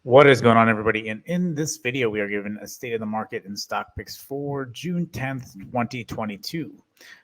What is going on, everybody? And in this video, we are given a state of the market and stock picks for June 10th, 2022.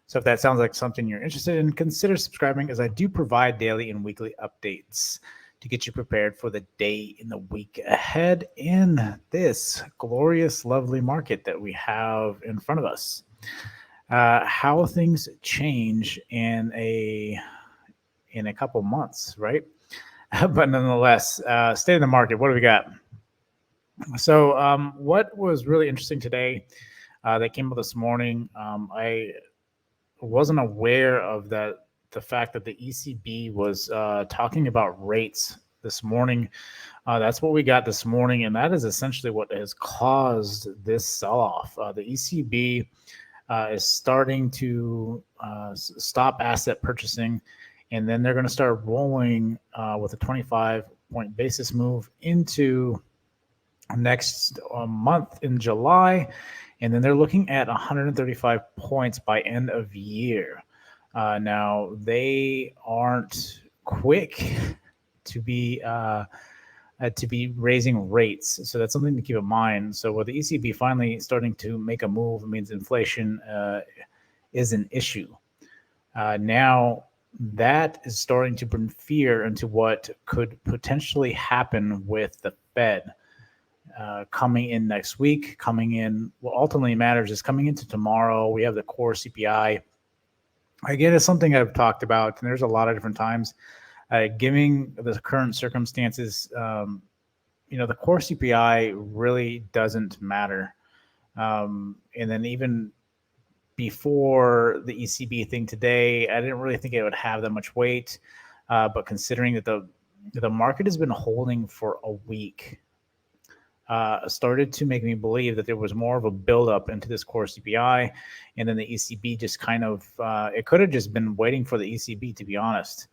So if that sounds like something you're interested in, consider subscribing, as I do provide daily and weekly updates to get you prepared for the day in the week ahead in this glorious, lovely market that we have in front of us. How things change in a couple months, right? But nonetheless, state of the market. What do we got? So, what was really interesting today that came up this morning? I wasn't aware of the fact that the ECB was talking about rates this morning. That's what we got this morning, and that is essentially what has caused this sell-off. The ECB is starting to stop asset purchasing, and then they're going to start rolling with a 25-point basis move into next month in July, and then they're looking at 135 points by end of year. Now they aren't quick to be raising rates, so that's something to keep in mind. So with the ECB finally starting to make a move, it means inflation is an issue. Now that is starting to bring fear into what could potentially happen with the Fed. Coming in next week, what ultimately matters is coming into tomorrow. We have the core CPI. Again, it's something I've talked about, and there's a lot of different times. Given the current circumstances, the core CPI really doesn't matter. And then even before the ECB thing today, I didn't really think it would have that much weight. But considering that the market has been holding for a week, started to make me believe that there was more of a buildup into this core CPI, and then the ECB just kind of it could have just been waiting for the ECB, to be honest.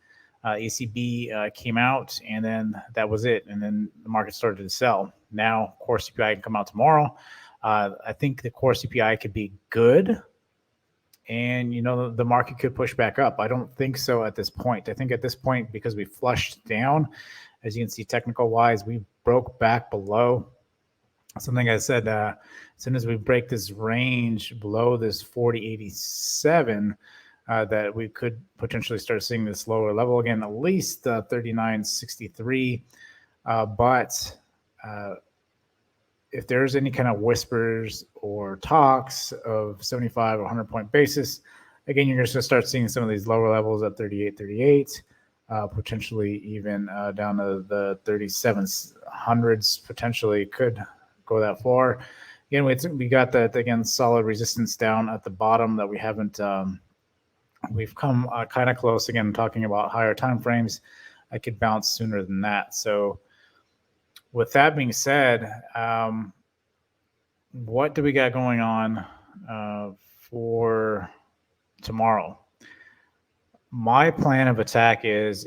ECB came out, and then that was it, and then the market started to sell. Now core CPI can come out tomorrow. I think the core CPI could be good, and the market could push back up. I don't think so at this point. I think at this point, because we flushed down, as you can see technical wise, we broke back below something I said, as soon as we break this range below this 4087, that we could potentially start seeing this lower level again, at least 3963. But if there's any kind of whispers or talks of 75 or 100-point basis, again, you're just going to start seeing some of these lower levels at 3838. Potentially even down to the 3700s, potentially could go that far. Again, we got that, again, solid resistance down at the bottom that we haven't, we've come kind of close. Again, talking about higher time frames, I could bounce sooner than that. So with that being said, what do we got going on for tomorrow? My plan of attack is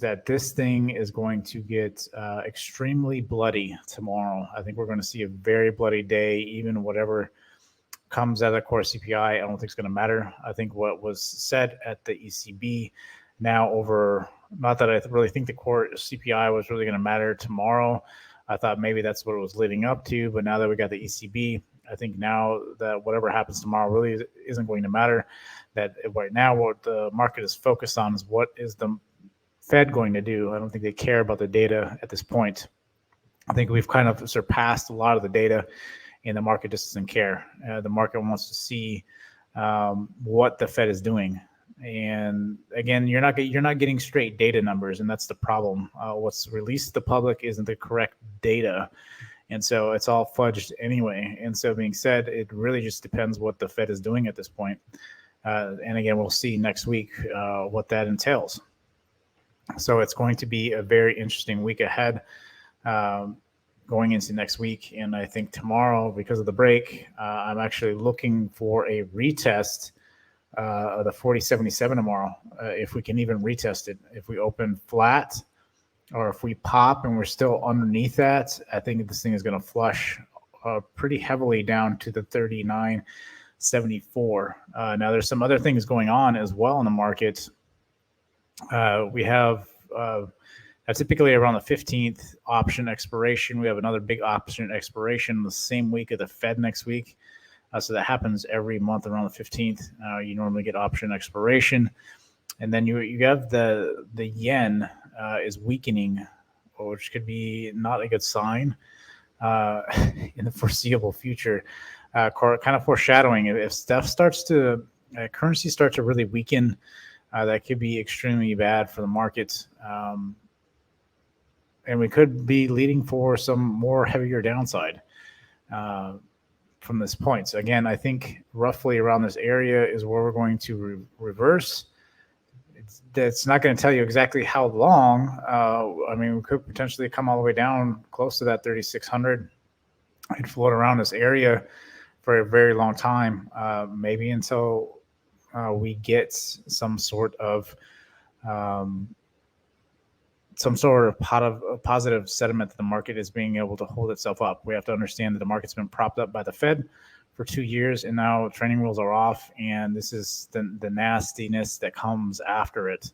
that this thing is going to get extremely bloody tomorrow. I think we're going to see a very bloody day. Even whatever comes out of the core CPI, I don't think it's going to matter. I think what was said at the ECB now over, not that I really think the core CPI was really going to matter tomorrow. I thought maybe that's what it was leading up to, but now that we got the ECB, I think now that whatever happens tomorrow really isn't going to matter. That right now what the market is focused on is what is the Fed going to do. I don't think they care about the data at this point. I think we've kind of surpassed a lot of the data, and the market just doesn't care. The market wants to see what the Fed is doing. And again, you're not getting straight data numbers, and that's the problem. What's released to the public isn't the correct data. And so it's all fudged anyway. And so being said, it really just depends what the Fed is doing at this point. And again, we'll see next week what that entails. So it's going to be a very interesting week ahead going into next week. And I think tomorrow, because of the break, I'm actually looking for a retest of the 4077 tomorrow. If we can even retest it. If we open flat, or if we pop and we're still underneath that, I think this thing is going to flush pretty heavily down to the 39.74. Now, there's some other things going on as well in the market. We have Typically around the 15th option expiration, we have another big option expiration the same week of the Fed next week. So that happens every month around the 15th. You normally get option expiration. And then you have the yen is weakening, which could be not a good sign in the foreseeable future. Kind of foreshadowing, if stuff starts to currency starts to really weaken, that could be extremely bad for the market. And we could be leading for some more heavier downside from this point. So again, I think roughly around this area is where we're going to reverse. That's not going to tell you exactly how long. I mean, we could potentially come all the way down close to that 3,600 and float around this area for a very long time, maybe until we get some sort of positive sentiment that the market is being able to hold itself up. We have to understand that the market's been propped up by the Fed for 2 years, and now training wheels are off, and this is the nastiness that comes after it.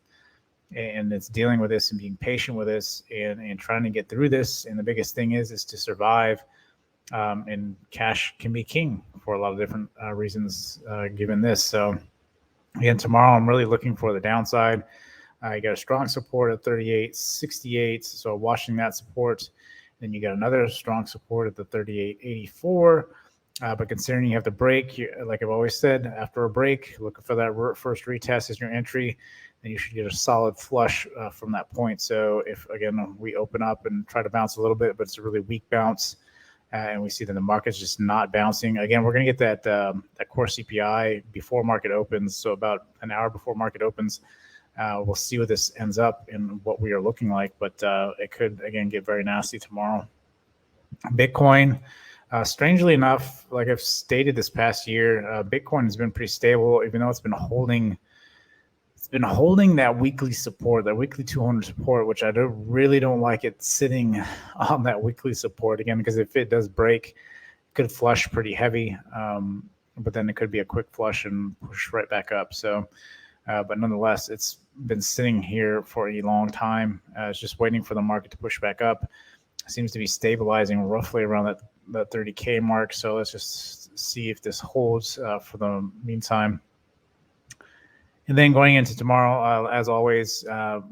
And it's dealing with this and being patient with this and trying to get through this. And the biggest thing is to survive. And cash can be king for a lot of different reasons given this. So again, tomorrow I'm really looking for the downside. You got a strong support at 38.68, so watching that support. Then you got another strong support at the 38.84. But considering you have to break, like I've always said, after a break, looking for that first retest as your entry, then you should get a solid flush from that point. So if, again, we open up and try to bounce a little bit, but it's a really weak bounce, and we see that the market's just not bouncing. Again, we're going to get that core CPI before market opens, so about an hour before market opens. We'll see what this ends up and what we are looking like, but it could, again, get very nasty tomorrow. Bitcoin, strangely enough, like I've stated this past year, Bitcoin has been pretty stable, even though it's been holding that weekly support, that weekly 200 support, which I really don't like it sitting on that weekly support again, because if it does break, it could flush pretty heavy, but then it could be a quick flush and push right back up. So, but nonetheless, it's been sitting here for a long time. It's just waiting for the market to push back up. It seems to be stabilizing roughly around that 30K mark. So let's just see if this holds for the meantime. And then going into tomorrow, as always,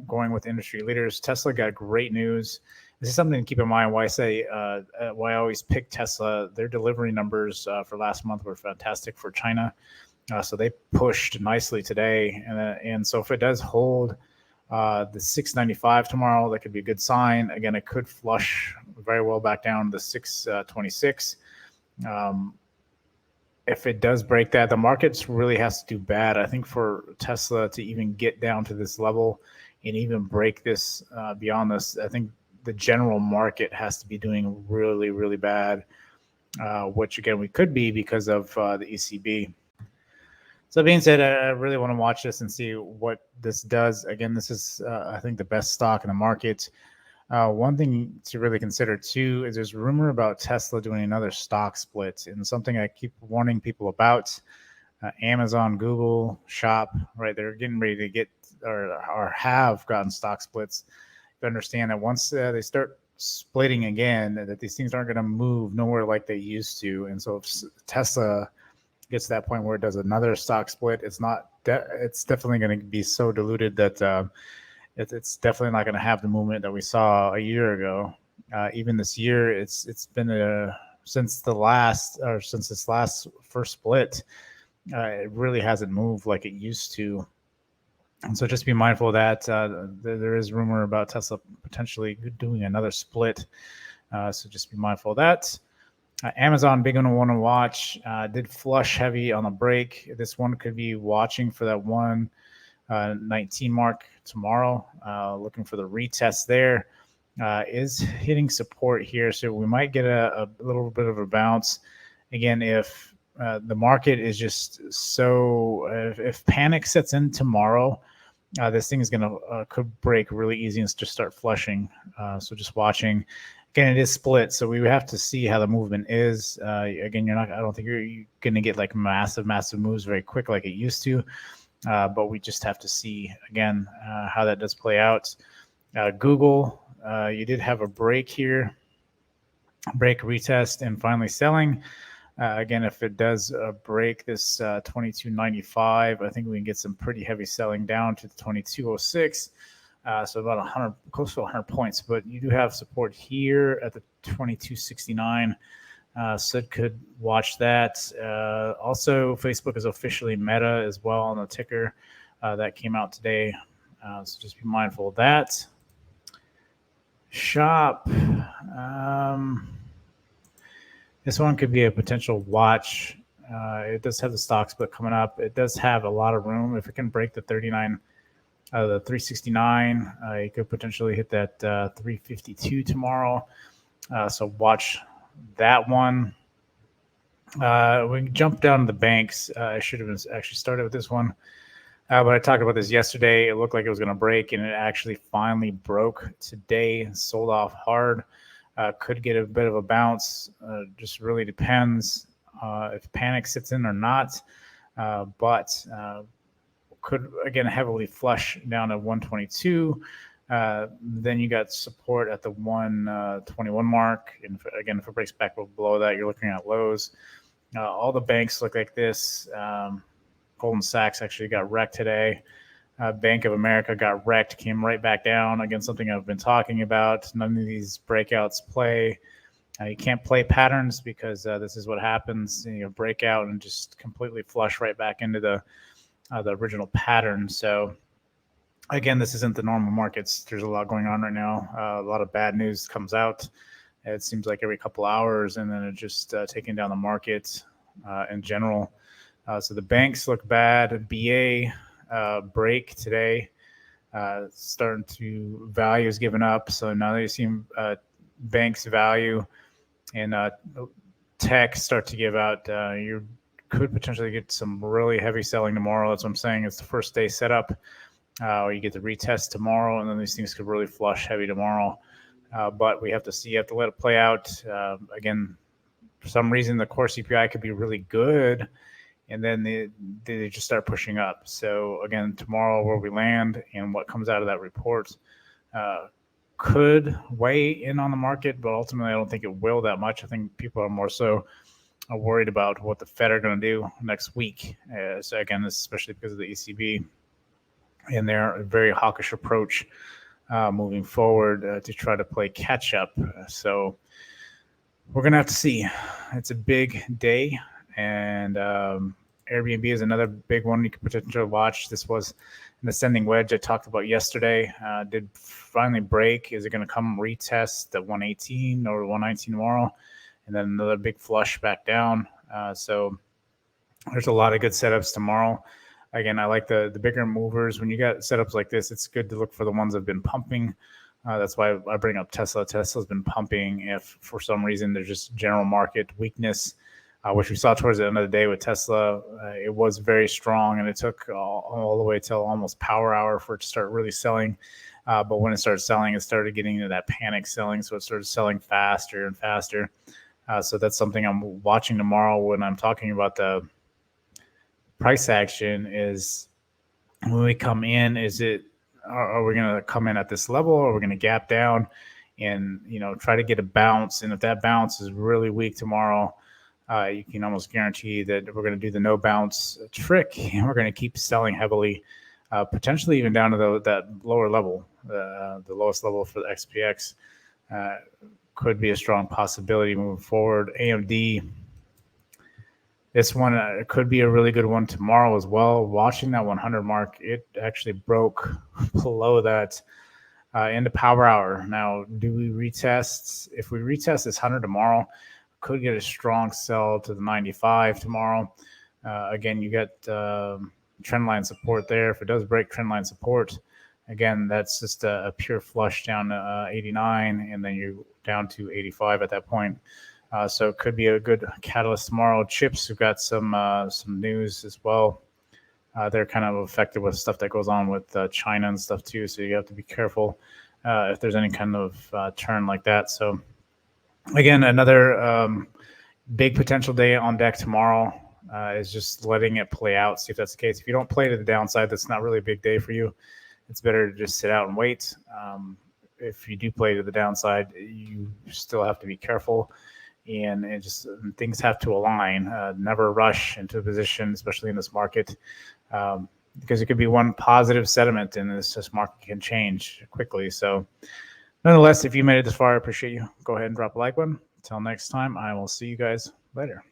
going with industry leaders, Tesla got great news. This is something to keep in mind. Why I always pick Tesla. Their delivery numbers for last month were fantastic for China. So they pushed nicely today. And so if it does hold the 695 tomorrow, that could be a good sign. Again, it could flush very well back down to 626. If it does break that, the market really has to do bad, I think, for Tesla to even get down to this level and even break this beyond this. I think the general market has to be doing really, really bad, which, again, we could be because of the ECB. So that being said, I really want to watch this and see what this does. Again, this is, I think, the best stock in the market. One thing to really consider, too, is there's rumor about Tesla doing another stock split, and something I keep warning people about. Amazon, Google, Shop, right? They're getting ready to get or have gotten stock splits. You understand that once they start splitting again, that these things aren't going to move nowhere like they used to. And so if Tesla gets to that point where it does another stock split, it's definitely going to be so diluted that it's definitely not going to have the movement that we saw a year ago. Even this year, it's been since this last first split, it really hasn't moved like it used to. And so just be mindful of that. There is rumor about Tesla potentially doing another split. So just be mindful of that. Amazon, big one to want to watch. Did flush heavy on the break. This one could be watching for that 119 mark tomorrow. Looking for the retest there. Is hitting support here. So we might get a little bit of a bounce. Again, if the market is just so, if panic sets in tomorrow, this thing is going to could break really easy and just start flushing. So just watching. Again, it is split, so we would have to see how the movement is. Again, I don't think you're going to get like massive moves very quick like it used to. But we just have to see, again, how that does play out. Google, you did have a break here, break, retest, and finally selling. Again, if it does break this 22.95, I think we can get some pretty heavy selling down to the 22.06. So about 100, close to 100 points. But you do have support here at the 22.69. So it could watch that. Also, Facebook is officially Meta as well on the ticker. That came out today. So just be mindful of that. Shop. This one could be a potential watch. It does have the stock split coming up. It does have a lot of room. If it can break the 39, the 369, it could potentially hit that 352 tomorrow. So watch that one. We can jump down to the banks. I should have actually started with this one. But I talked about this yesterday. It looked like it was going to break, and it actually finally broke today. Sold off hard. Could get a bit of a bounce. Just really depends if panic sits in or not. But could, again, heavily flush down to 122. Then you got support at the 121 mark. And again, if it breaks back below that, you're looking at lows. All the banks look like this. Goldman Sachs actually got wrecked today. Bank of America got wrecked, came right back down. Again, something I've been talking about. None of these breakouts play. You can't play patterns because this is what happens. You break out and just completely flush right back into the original pattern. So again, this isn't the normal markets. There's a lot going on right now. A lot of bad news comes out. It seems like every couple hours, and then it just taking down the market in general. So the banks look bad. BA break today, starting to value is given up. So now that you see banks value and tech start to give out, you could potentially get some really heavy selling tomorrow. That's what I'm saying. It's the first day setup. Or you get the retest tomorrow, and then these things could really flush heavy tomorrow. But we have to see. You have to let it play out. Again, for some reason, the core CPI could be really good, and then they just start pushing up. So again, tomorrow where we land and what comes out of that report could weigh in on the market, but ultimately I don't think it will that much. I think people are more so worried about what the Fed are going to do next week. So again, especially because of the ECB and their very hawkish approach moving forward to try to play catch up. So we're going to have to see. It's a big day, and Airbnb is another big one you could potentially watch. This was an ascending wedge I talked about yesterday. Did finally break. Is it going to come retest the 118 or 119 tomorrow? And then another big flush back down. So there's a lot of good setups tomorrow. Again, I like the bigger movers. When you got setups like this, it's good to look for the ones that have been pumping. That's why I bring up Tesla. Tesla's been pumping. If for some reason there's just general market weakness, which we saw towards the end of the day with Tesla, it was very strong, and it took all the way till almost power hour for it to start really selling. But when it started selling, it started getting into that panic selling, so it started selling faster and faster. So that's something I'm watching tomorrow when I'm talking about the price action. Is when we come in, are we going to come in at this level, or are we going to gap down and try to get a bounce? And if that bounce is really weak tomorrow, you can almost guarantee that we're going to do the no bounce trick, and we're going to keep selling heavily, potentially even down to that lower level, the lowest level for the XPX. Could be a strong possibility moving forward. AMD, this one could be a really good one tomorrow as well. Watching that 100 mark, it actually broke below that into power hour. Now, do we retest? If we retest this 100 tomorrow, could get a strong sell to the 95 tomorrow. Again, you get trend line support there. If it does break trend line support, again, that's just a pure flush down to 89, and then you're down to 85 at that point. So it could be a good catalyst tomorrow. Chips, we've got some news as well. They're kind of affected with stuff that goes on with China and stuff too, so you have to be careful if there's any kind of turn like that. So again, another big potential day on deck tomorrow is just letting it play out, see if that's the case. If you don't play to the downside, that's not really a big day for you. It's better to just sit out and wait. if you do play to the downside, you still have to be careful, and things have to align. Never rush into a position, especially in this market, because it could be one positive sentiment, and this market can change quickly. So, nonetheless, if you made it this far, I appreciate you. Go ahead and drop a like button. Until next time, I will see you guys later.